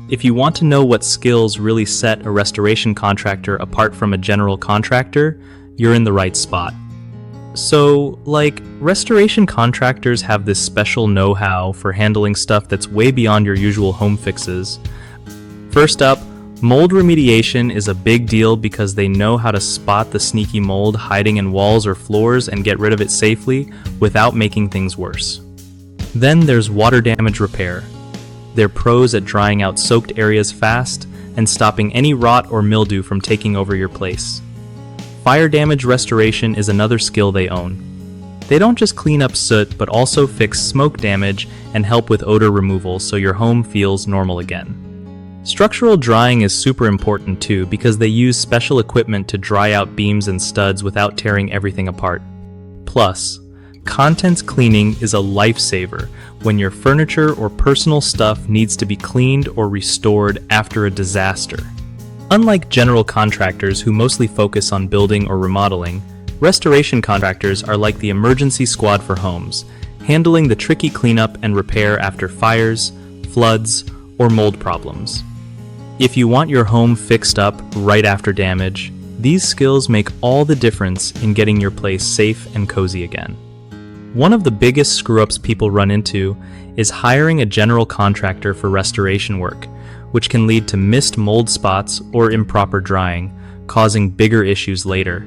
If you want to know what skills really set a restoration contractor apart from a general contractor, you're in the right spot. So, restoration contractors have this special know-how for handling stuff that's way beyond your usual home fixes. First up, mold remediation is a big deal because they know how to spot the sneaky mold hiding in walls or floors and get rid of it safely without making things worse. Then there's water damage repair. They're pros at drying out soaked areas fast and stopping any rot or mildew from taking over your place. Fire damage restoration is another skill they own. They don't just clean up soot, but also fix smoke damage and help with odor removal so your home feels normal again. Structural drying is super important too because they use special equipment to dry out beams and studs without tearing everything apart. Plus, contents cleaning is a lifesaver when your furniture or personal stuff needs to be cleaned or restored after a disaster. Unlike general contractors who mostly focus on building or remodeling, restoration contractors are like the emergency squad for homes, handling the tricky cleanup and repair after fires, floods, or mold problems. If you want your home fixed up right after damage, these skills make all the difference in getting your place safe and cozy again. One of the biggest screw-ups people run into is hiring a general contractor for restoration work, which can lead to missed mold spots or improper drying, causing bigger issues later.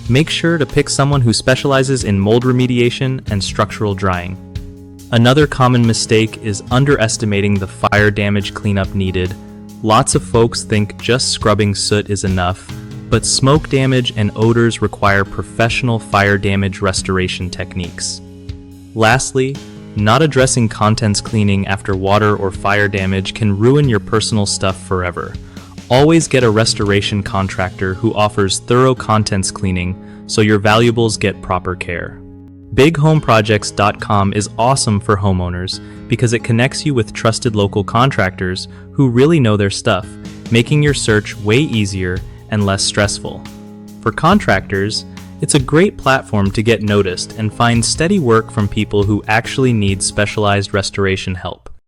Make sure to pick someone who specializes in mold remediation and structural drying. Another common mistake is underestimating the fire damage cleanup needed. Lots of folks think just scrubbing soot is enough, but smoke damage and odors require professional fire damage restoration techniques. Lastly, not addressing contents cleaning after water or fire damage can ruin your personal stuff forever. Always get a restoration contractor who offers thorough contents cleaning so your valuables get proper care. BigHomeProjects.com is awesome for homeowners because it connects you with trusted local contractors who really know their stuff, making your search way easier and less stressful. For contractors, it's a great platform to get noticed and find steady work from people who actually need specialized restoration help.